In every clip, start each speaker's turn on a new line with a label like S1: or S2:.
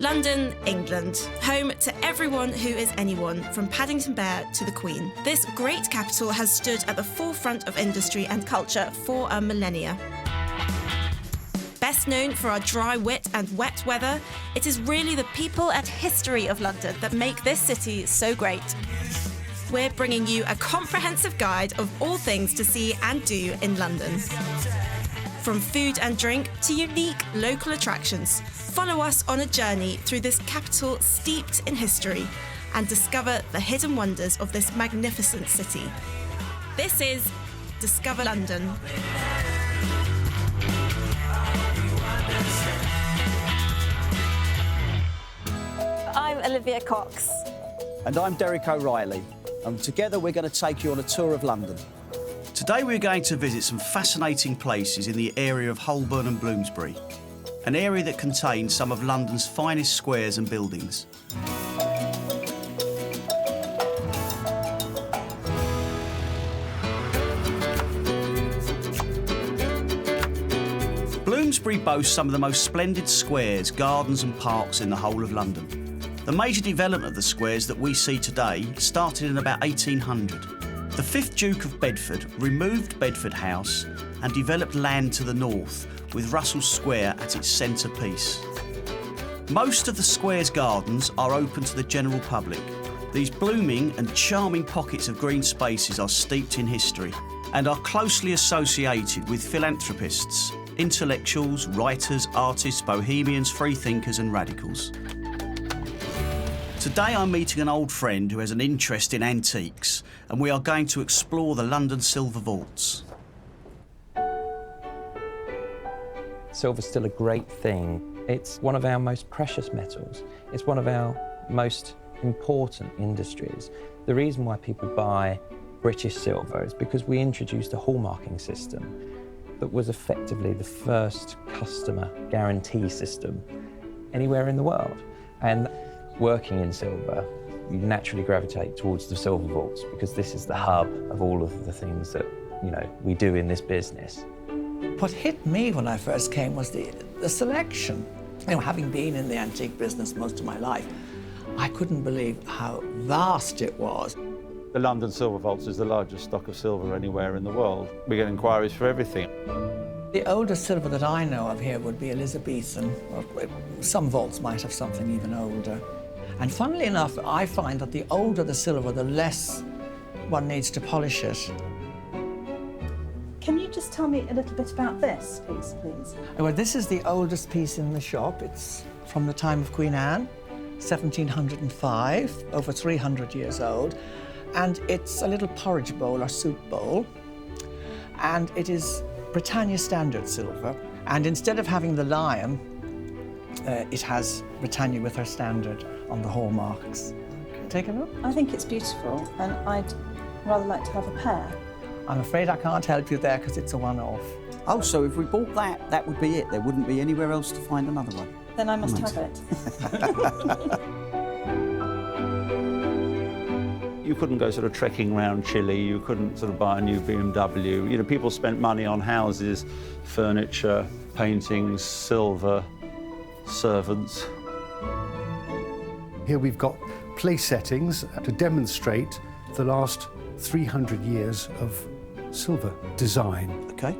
S1: London, England, home to everyone who is anyone, from Paddington Bear to the Queen. This great capital has stood at the forefront of industry and culture for a millennia. Best known for our dry wit and wet weather, it is really the people and history of London that make this city so great. We're bringing you a comprehensive guide of all things to see and do in London. From food and drink to unique local attractions, follow us on a journey through this capital steeped in history and discover the hidden wonders of this magnificent city. This is Discover London.
S2: I'm Olivia Cox.
S3: And I'm Derek O'Reilly, and together we're going to take you on a tour of London. Today we're going to visit some fascinating places in the area of Holborn and Bloomsbury, an area that contains some of London's finest squares and buildings. Bloomsbury boasts some of the most splendid squares, gardens and parks in the whole of London. The major development of the squares that we see today started in about 1800. The 5th Duke of Bedford removed Bedford House and developed land to the north, with Russell Square at its centrepiece. Most of the square's gardens are open to the general public. These blooming and charming pockets of green spaces are steeped in history and are closely associated with philanthropists, intellectuals, writers, artists, bohemians, freethinkers and radicals. Today I'm meeting an old friend who has an interest in antiques, and we are going to explore the London silver vaults.
S4: Silver's still a great thing. It's one of our most precious metals. It's one of our most important industries. The reason why people buy British silver is because we introduced a hallmarking system that was effectively the first customer guarantee system anywhere in the world. And working in silver, you naturally gravitate towards the silver vaults because this is the hub of all of the things that, we do in this business.
S5: What hit me when I first came was the selection. Having been in the antique business most of my life, I couldn't believe how vast it was.
S6: The London Silver Vaults is the largest stock of silver anywhere in the world. We get inquiries for everything.
S5: The oldest silver that I know of here would be Elizabethan. Some vaults might have something even older. And funnily enough, I find that the older the silver, the less one needs to polish it.
S2: Can you just tell me a little bit about this piece, please?
S5: Well, this is the oldest piece in the shop. It's from the time of Queen Anne, 1705, over 300 years old. And it's a little porridge bowl or soup bowl. And it is Britannia Standard silver. And instead of having the lion, it has Britannia with her standard on the hallmarks. Take a look.
S2: I think it's beautiful, and I'd rather like to have a pair.
S5: I'm afraid I can't help you there because it's a one-off.
S3: Oh, so if we bought that, that would be it? There wouldn't be anywhere else to find another one?
S2: Then I must have it.
S6: You couldn't go sort of trekking around Chile, you couldn't sort of buy a new BMW. People spent money on houses, furniture, paintings, silver, servants.
S7: Here we've got place settings to demonstrate the last 300 years of silver design.
S3: OK.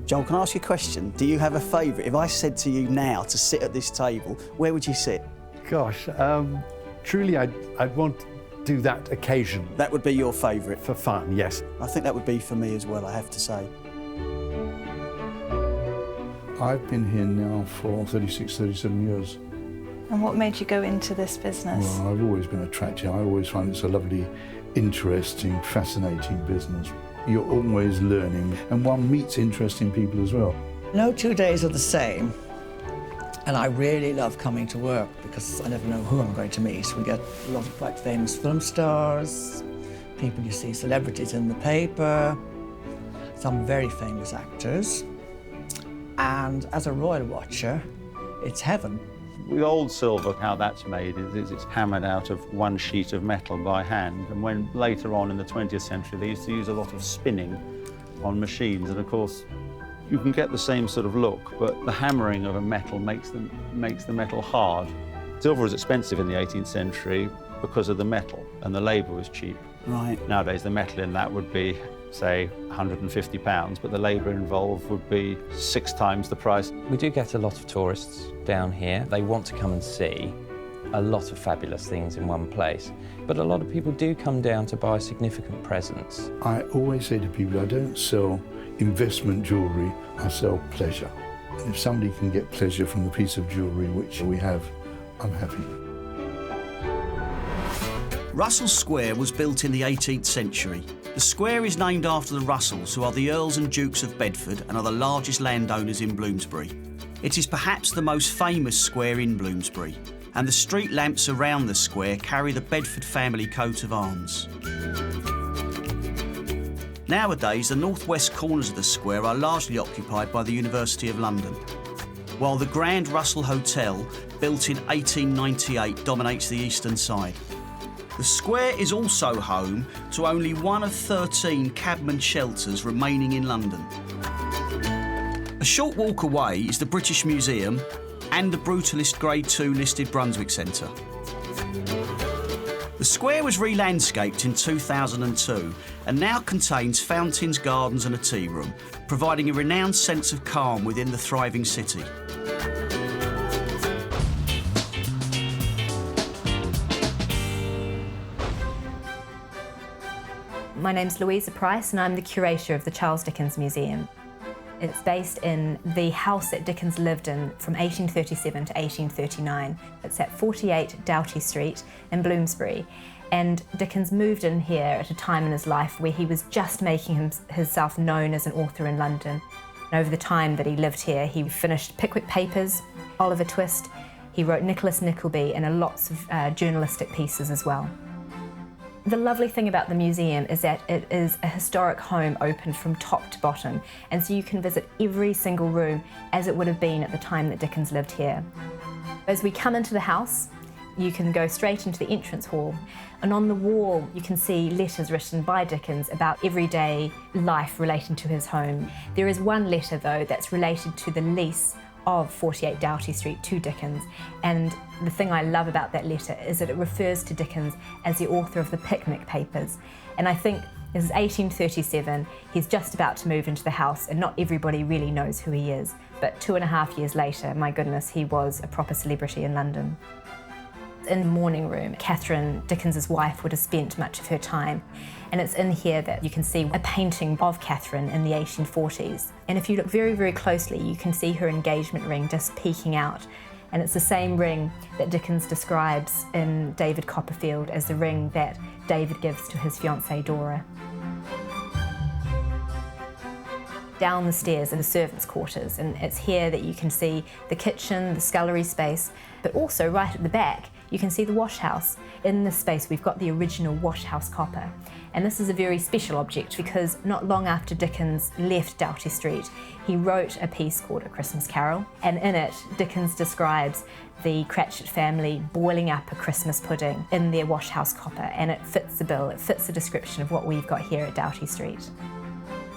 S3: Joel, can I ask you a question? Do you have a favourite? If I said to you now to sit at this table, where would you sit?
S7: Gosh, truly I'd want to do that occasionally.
S3: That would be your favourite?
S7: For fun, yes.
S3: I think that would be for me as well, I have to say.
S8: I've been here now for 36, 37 years.
S2: And what made you go into this business?
S8: Well, I've always been attracted. I always find it's a lovely, interesting, fascinating business. You're always learning, and one meets interesting people as well.
S5: No 2 days are the same, and I really love coming to work because I never know who I'm going to meet. We get a lot of quite famous film stars, people you see, celebrities in the paper, some very famous actors. And as a royal watcher, it's heaven.
S6: With old silver, how that's made is it's hammered out of one sheet of metal by hand. And when later on in the 20th century, they used to use a lot of spinning on machines. And of course, you can get the same sort of look, but the hammering of a metal makes the metal hard. Silver was expensive in the 18th century because of the metal, and the labour was cheap.
S3: Right.
S6: Nowadays, the metal in that would be, say, £150, but the labour involved would be 6 times the price.
S4: We do get a lot of tourists down here. They want to come and see a lot of fabulous things in one place, but a lot of people do come down to buy significant presents.
S8: I always say to people, I don't sell investment jewellery, I sell pleasure. And if somebody can get pleasure from the piece of jewellery which we have, I'm happy.
S3: Russell Square was built in the 18th century. The square is named after the Russells, who are the Earls and Dukes of Bedford and are the largest landowners in Bloomsbury. It is perhaps the most famous square in Bloomsbury, and the street lamps around the square carry the Bedford family coat of arms. Nowadays, the northwest corners of the square are largely occupied by the University of London, while the Grand Russell Hotel, built in 1898, dominates the eastern side. The square is also home to only one of 13 cabman shelters remaining in London. A short walk away is the British Museum and the Brutalist Grade 2 listed Brunswick Centre. The square was re-landscaped in 2002 and now contains fountains, gardens and a tea room, providing a renowned sense of calm within the thriving city.
S9: My name's Louisa Price and I'm the curator of the Charles Dickens Museum. It's based in the house that Dickens lived in from 1837 to 1839. It's at 48 Doughty Street in Bloomsbury. And Dickens moved in here at a time in his life where he was just making himself known as an author in London. And over the time that he lived here, he finished Pickwick Papers, Oliver Twist, he wrote Nicholas Nickleby and lots of journalistic pieces as well. The lovely thing about the museum is that it is a historic home open from top to bottom, and so you can visit every single room as it would have been at the time that Dickens lived here. As we come into the house, you can go straight into the entrance hall, and on the wall you can see letters written by Dickens about everyday life relating to his home. There is one letter though that's related to the lease of 48 Doughty Street to Dickens, and the thing I love about that letter is that it refers to Dickens as the author of the Picnic Papers. And I think this is 1837, he's just about to move into the house and not everybody really knows who he is, but 2.5 years later, my goodness, he was a proper celebrity in London. In the morning room, Catherine, Dickens's wife, would have spent much of her time, and it's in here that you can see a painting of Catherine in the 1840s. And if you look very, very closely, you can see her engagement ring just peeking out, and it's the same ring that Dickens describes in David Copperfield as the ring that David gives to his fiancée Dora. Down the stairs are the servants' quarters, and it's here that you can see the kitchen, the scullery space, but also right at the back you can see the wash house. In this space we've got the original wash house copper, and this is a very special object because not long after Dickens left Doughty Street he wrote a piece called A Christmas Carol, and in it Dickens describes the Cratchit family boiling up a Christmas pudding in their wash house copper, and it fits the bill, it fits the description of what we've got here at Doughty Street.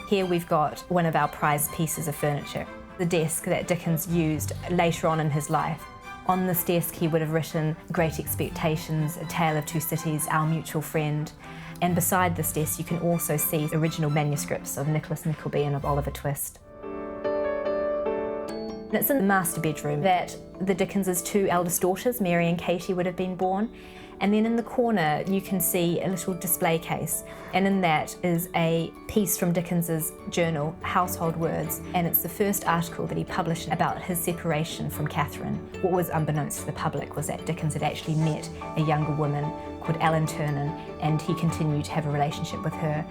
S9: Here we've got one of our prized pieces of furniture, the desk that Dickens used later on in his life. On this desk he would have written Great Expectations, A Tale of Two Cities, Our Mutual Friend, and beside this desk you can also see original manuscripts of Nicholas Nickleby and of Oliver Twist. And it's in the master bedroom that the Dickens' 2 eldest daughters, Mary and Katie, would have been born. And then in the corner you can see a little display case, and in that is a piece from Dickens's journal, Household Words, and it's the first article that he published about his separation from Catherine. What was unbeknownst to the public was that Dickens had actually met a younger woman called Ellen Ternan, and he continued to have a relationship with her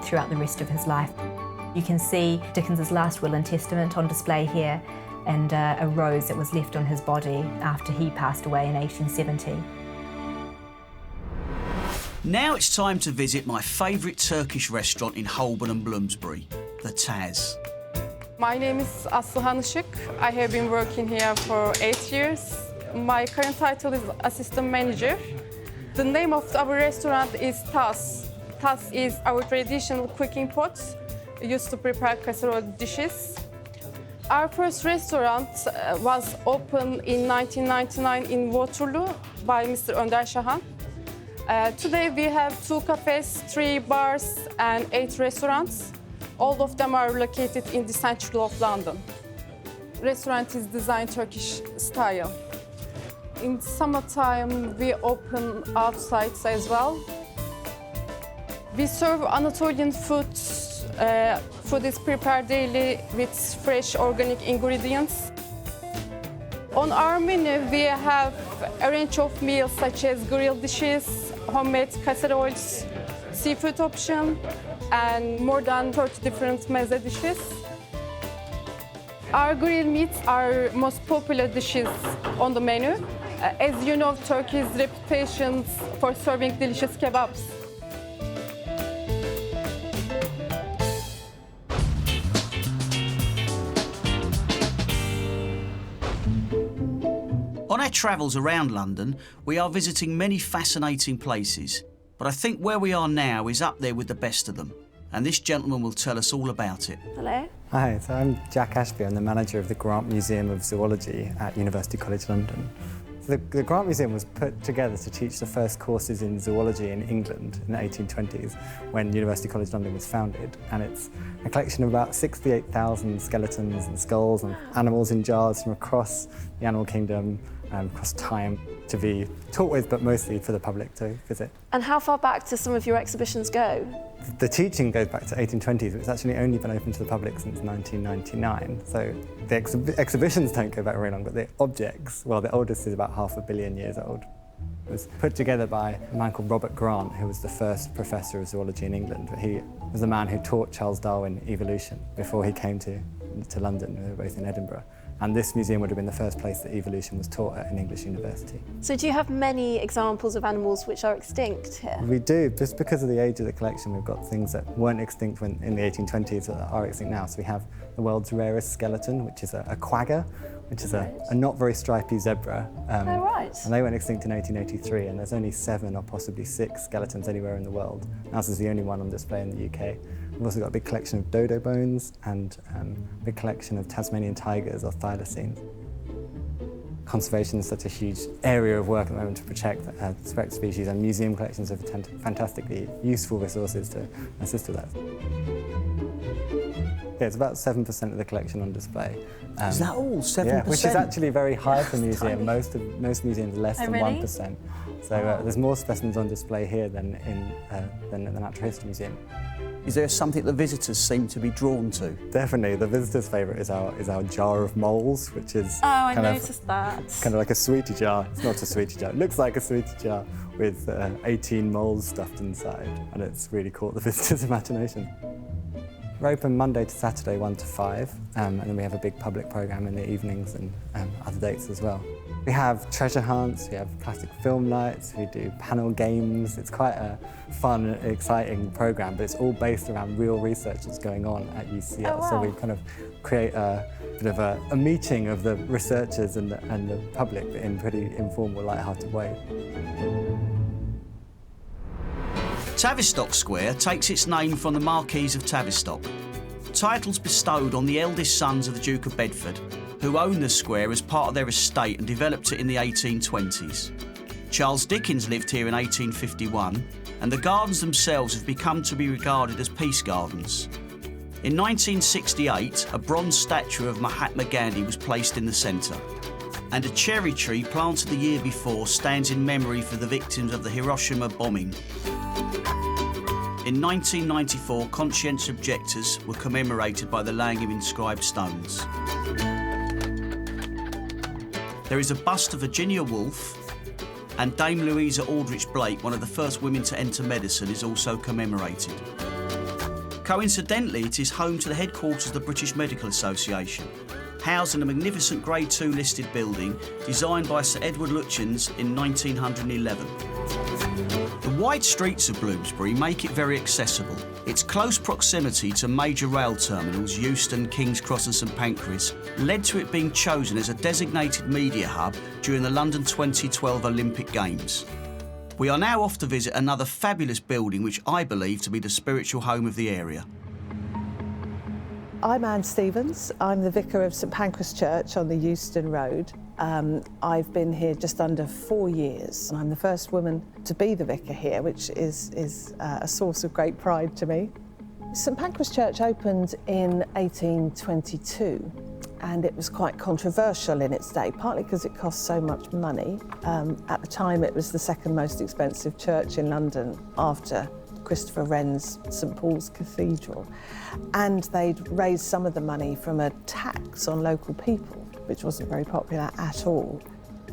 S9: throughout the rest of his life. You can see Dickens's last will and testament on display here, and a rose that was left on his body after he passed away in 1870.
S3: Now it's time to visit my favourite Turkish restaurant in Holborn and Bloomsbury, the Taz.
S10: My name is Aslıhan Işık. I have been working here for 8 years. My current title is assistant manager. The name of our restaurant is Tas. Tas is our traditional cooking pot used to prepare casserole dishes. Our first restaurant was opened in 1999 in Waterloo by Mr. Önder Şahan. Today we have 2 cafes, 3 bars and 8 restaurants. All of them are located in the centre of London. Restaurant is designed Turkish style. In summertime we open outside as well. We serve Anatolian food. Food is prepared daily with fresh organic ingredients. On our menu, we have a range of meals such as grilled dishes, homemade casseroles, seafood option, and more than 30 different meze dishes. Our grilled meats are most popular dishes on the menu. As you know, Turkey's reputation for serving delicious kebabs.
S3: On our travels around London, we are visiting many fascinating places, but I think where we are now is up there with the best of them, and this gentleman will tell us all about it.
S11: Hello.
S12: Hi, so I'm Jack Ashby. I'm the manager of the Grant Museum of Zoology at University College London. So the Grant Museum was put together to teach the first courses in zoology in England in the 1820s when University College London was founded, and it's a collection of about 68,000 skeletons and skulls and animals in jars from across the animal kingdom and across time to be taught with, but mostly for the public to visit.
S11: And how far back do some of your exhibitions go?
S12: The teaching goes back to 1820s, but it's actually only been open to the public since 1999. So the exhibitions don't go back very long, but the objects, well, the oldest is about 500 million years old. It was put together by a man called Robert Grant, who was the first professor of zoology in England. He was the man who taught Charles Darwin evolution before he came to London. They were both in Edinburgh. And this museum would have been the first place that evolution was taught at an English university.
S11: So do you have many examples of animals which are extinct here?
S12: We do, just because of the age of the collection. We've got things that weren't extinct in the 1820s that are extinct now. So we have the world's rarest skeleton, which is a quagga, which is a not very stripy zebra.
S11: Oh, right.
S12: And they went extinct in 1883, and there's only 7 or possibly 6 skeletons anywhere in the world. Ours is the only one on display in the UK. We've also got a big collection of dodo bones and a big collection of Tasmanian tigers or thylacines. Conservation is such a huge area of work at the moment to protect species, and museum collections are fantastically useful resources to assist with that. Yeah, it's about 7% of the collection on display.
S3: Is that all? 7%?
S12: Yeah, which is actually very high for a museum. Most museums are less than 1%. So there's more specimens on display here than in the Natural History Museum.
S3: Is there something the visitors seem to be drawn to?
S12: Definitely. The visitors' favourite is our jar of moles, which is
S11: I noticed that.
S12: Kind of like a sweetie jar. It's not a sweetie jar. It looks like a sweetie jar with 18 moles stuffed inside, and it's really caught the visitors' imagination. We're open Monday to Saturday 1 to 5, and then we have a big public programme in the evenings and other dates as well. We have treasure hunts, we have plastic film nights, we do panel games. It's quite a fun, exciting programme, but it's all based around real research that's going on at UCL.
S11: Oh, wow.
S12: So we kind of create a bit of a meeting of the researchers and the public, but in pretty informal, light-hearted way.
S3: Tavistock Square takes its name from the Marquis of Tavistock. Titles bestowed on the eldest sons of the Duke of Bedford, who owned the square as part of their estate and developed it in the 1820s. Charles Dickens lived here in 1851, and the gardens themselves have become to be regarded as peace gardens. In 1968, a bronze statue of Mahatma Gandhi was placed in the centre, and a cherry tree planted the year before stands in memory for the victims of the Hiroshima bombing. In 1994, conscientious objectors were commemorated by the laying of inscribed stones. There is a bust of Virginia Woolf, and Dame Louisa Aldrich Blake, one of the first women to enter medicine, is also commemorated. Coincidentally, it is home to the headquarters of the British Medical Association, housed in a magnificent Grade II listed building designed by Sir Edward Lutyens in 1911. The wide streets of Bloomsbury make it very accessible. Its close proximity to major rail terminals, Euston, King's Cross and St Pancras, led to it being chosen as a designated media hub during the London 2012 Olympic Games. We are now off to visit another fabulous building which I believe to be the spiritual home of the area.
S2: I'm Anne Stevens. I'm the vicar of St Pancras Church on the Euston Road. I've been here just under 4 years, and I'm the first woman to be the vicar here, which is a source of great pride to me. St Pancras Church opened in 1822, and it was quite controversial in its day, partly because it cost so much money. At the time, it was the second most expensive church in London after Christopher Wren's St Paul's Cathedral, and they'd raised some of the money from a tax on local people, which wasn't very popular at all.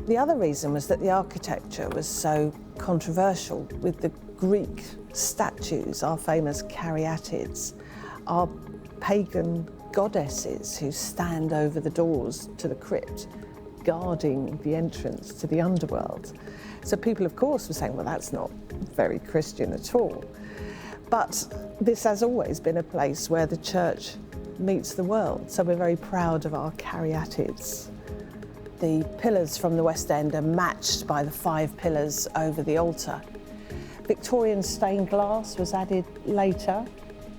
S2: The other reason was that the architecture was so controversial, with the Greek statues, our famous caryatids, our pagan goddesses who stand over the doors to the crypt, guarding the entrance to the underworld. So people, of course, were saying, well, that's not very Christian at all. But this has always been a place where the church meets the world, so we're very proud of our caryatids. The pillars from the West End are matched by the 5 pillars over the altar. Victorian stained glass was added later.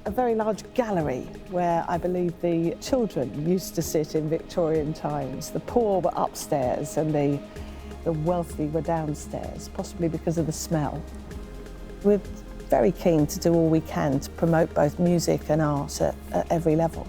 S2: A very large gallery where I believe the children used to sit in Victorian times. The poor were upstairs and the wealthy were downstairs, possibly because of the smell. We're very keen to do all we can to promote both music and art at every level.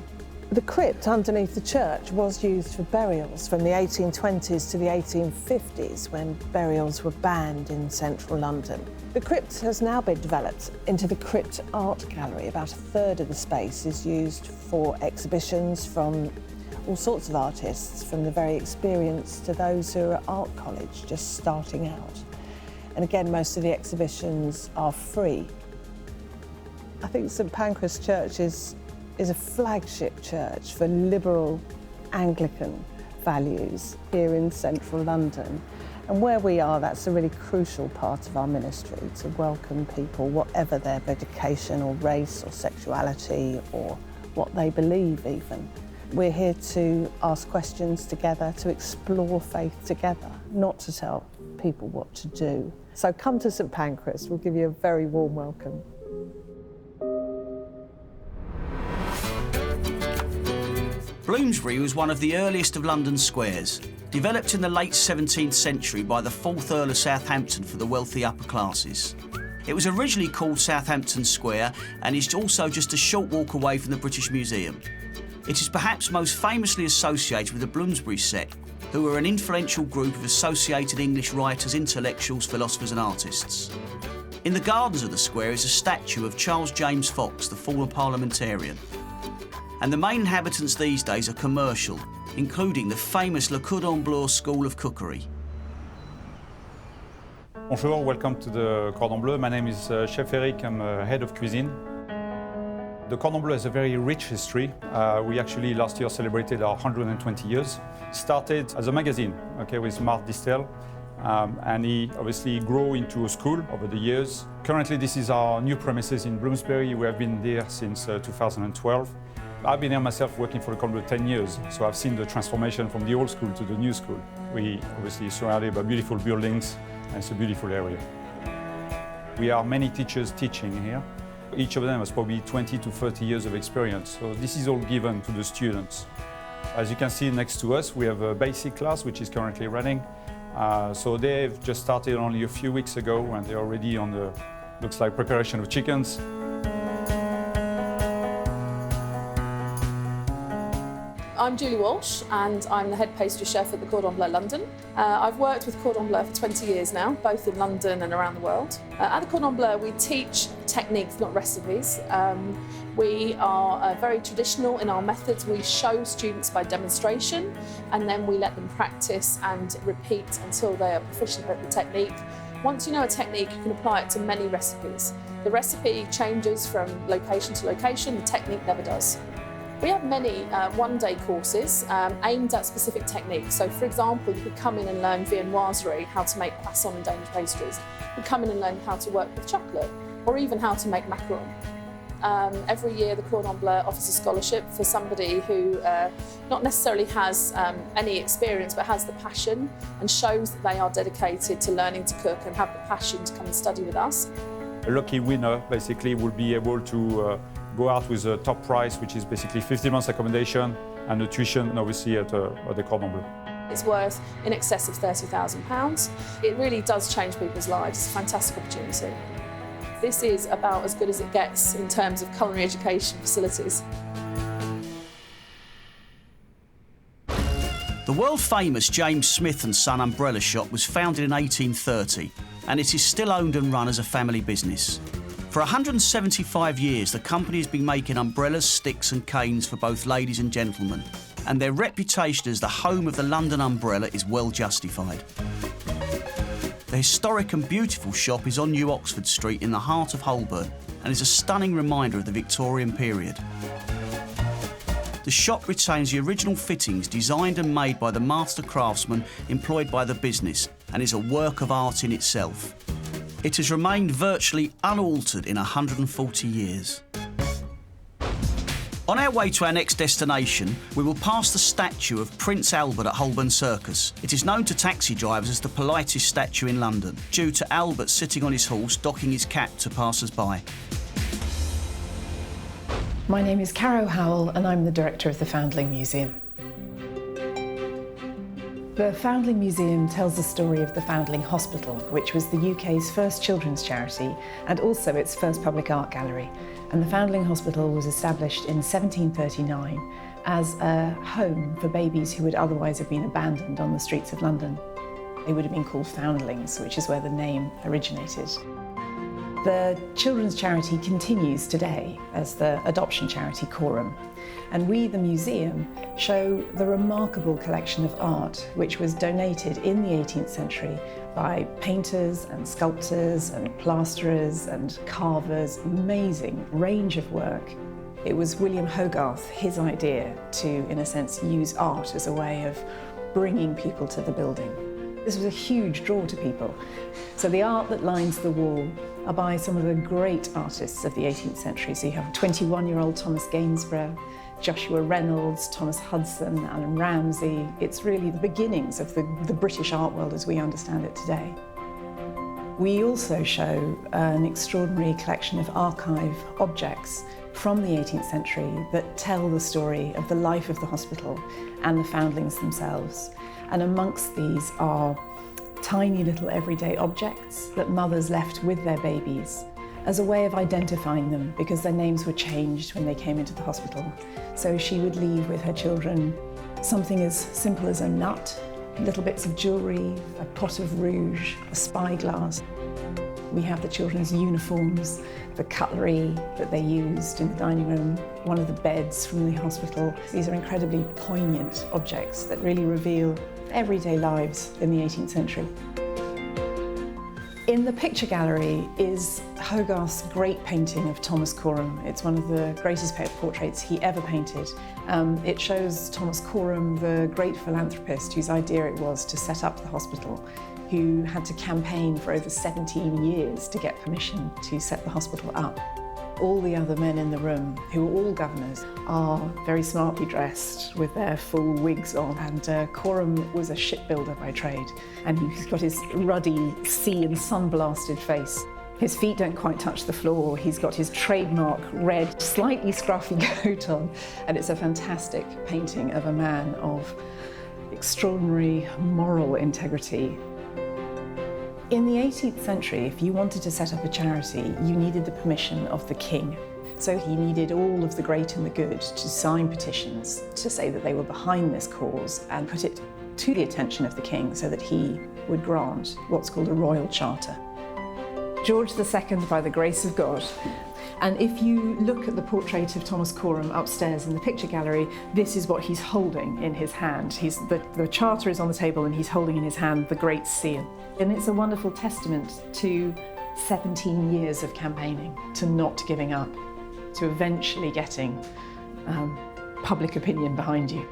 S2: The crypt underneath the church was used for burials from the 1820s to the 1850s, when burials were banned in central London. The crypt has now been developed into the Crypt Art Gallery. About a third of the space is used for exhibitions from all sorts of artists, from the very experienced to those who are at art college just starting out. And again, most of the exhibitions are free. I think St Pancras Church is a flagship church for liberal Anglican values here in central London. And where we are, that's a really crucial part of our ministry, to welcome people, whatever their education or race or sexuality or what they believe even. We're here to ask questions together, to explore faith together, not to tell people what to do. So come to St Pancras, we'll give you a very warm welcome.
S3: Bloomsbury was one of the earliest of London's squares, developed in the late 17th century by the 4th Earl of Southampton for the wealthy upper classes. It was originally called Southampton Square and is also just a short walk away from the British Museum. It is perhaps most famously associated with the Bloomsbury set, who were an influential group of associated English writers, intellectuals, philosophers and artists. In the gardens of the square is a statue of Charles James Fox, the former parliamentarian. And the main inhabitants these days are commercial, including the famous Le Cordon Bleu School of Cookery.
S13: Bonjour, welcome to the Cordon Bleu. My name is Chef Eric, I'm head of cuisine. The Cordon Bleu has a very rich history. We actually last year celebrated our 120 years. It started as a magazine, with Marc Distel, and he obviously grew into a school over the years. Currently, this is our new premises in Bloomsbury. We have been there since 2012. I've been here myself working for the Cordon Bleu 10 years, so I've seen the transformation from the old school to the new school. We obviously surrounded by beautiful buildings, and it's a beautiful area. We are many teachers teaching here. Each of them has probably 20 to 30 years of experience, so this is all given to the students. As you can see next to us, we have a basic class which is currently running. So they've just started only a few weeks ago, and they're already on the, looks like, preparation of chickens.
S14: I'm Julie Walsh and I'm the head pastry chef at the Cordon Bleu London. I've worked with Cordon Bleu for 20 years now, both in London and around the world. At the Cordon Bleu we teach techniques, not recipes. We are very traditional in our methods. We show students by demonstration and then we let them practice and repeat until they are proficient at the technique. Once you know a technique, you can apply it to many recipes. The recipe changes from location to location, the technique never does. We have many one-day courses aimed at specific techniques. So, for example, you could come in and learn viennoiserie, how to make croissant and Danish pastries. You could come in and learn how to work with chocolate, or even how to make macaron. Every year, the Cordon Bleu offers a scholarship for somebody who not necessarily has any experience, but has the passion and shows that they are dedicated to learning to cook and have the passion to come and study with us.
S13: A lucky winner, basically, will be able to go out with a top price, which is basically 15 months accommodation and the tuition, and obviously at the Cordon Bleu.
S14: It's worth in excess of £30,000. It really does change people's lives. It's a fantastic opportunity. This is about as good as it gets in terms of culinary education facilities.
S3: The world-famous James Smith & Son umbrella shop was founded in 1830, and it is still owned and run as a family business. For 175 years, the company has been making umbrellas, sticks and canes for both ladies and gentlemen, and their reputation as the home of the London umbrella is well justified. The historic and beautiful shop is on New Oxford Street in the heart of Holborn and is a stunning reminder of the Victorian period. The shop retains the original fittings designed and made by the master craftsman employed by the business and is a work of art in itself. It has remained virtually unaltered in 140 years. On our way to our next destination, we will pass the statue of Prince Albert at Holborn Circus. It is known to taxi drivers as the politest statue in London, due to Albert sitting on his horse docking his cap to passers-by.
S15: My name is Caro Howell and I'm the director of the Foundling Museum. The Foundling Museum tells the story of the Foundling Hospital, which was the UK's first children's charity and also its first public art gallery. And the Foundling Hospital was established in 1739 as a home for babies who would otherwise have been abandoned on the streets of London. They would have been called foundlings, which is where the name originated. The children's charity continues today as the adoption charity Coram, and we, the museum, show the remarkable collection of art which was donated in the 18th century by painters and sculptors and plasterers and carvers, amazing range of work. It was William Hogarth, his idea to, in a sense, use art as a way of bringing people to the building. This was a huge draw to people. So the art that lines the wall are by some of the great artists of the 18th century. So you have 21-year-old Thomas Gainsborough, Joshua Reynolds, Thomas Hudson, Alan Ramsey. It's really the beginnings of the British art world as we understand it today. We also show an extraordinary collection of archive objects from the 18th century that tell the story of the life of the hospital and the foundlings themselves. And amongst these are tiny little everyday objects that mothers left with their babies as a way of identifying them because their names were changed when they came into the hospital. So she would leave with her children something as simple as a nut, little bits of jewellery, a pot of rouge, a spyglass. We have the children's uniforms, the cutlery that they used in the dining room, one of the beds from the hospital. These are incredibly poignant objects that really reveal everyday lives in the 18th century. In the picture gallery is Hogarth's great painting of Thomas Coram. It's one of the greatest portraits he ever painted. It shows Thomas Coram, the great philanthropist whose idea it was to set up the hospital, who had to campaign for over 17 years to get permission to set the hospital up. All the other men in the room, who are all governors, are very smartly dressed with their full wigs on. And Coram was a shipbuilder by trade, and he's got his ruddy, sea and sun-blasted face. His feet don't quite touch the floor. He's got his trademark red, slightly scruffy coat on, and it's a fantastic painting of a man of extraordinary moral integrity. In the 18th century, if you wanted to set up a charity, you needed the permission of the king. So he needed all of the great and the good to sign petitions to say that they were behind this cause and put it to the attention of the king so that he would grant what's called a royal charter. George II, by the grace of God. And if you look at the portrait of Thomas Coram upstairs in the picture gallery, this is what he's holding in his hand. The charter is on the table and he's holding in his hand the Great Seal. And it's a wonderful testament to 17 years of campaigning, to not giving up, to eventually getting public opinion behind you.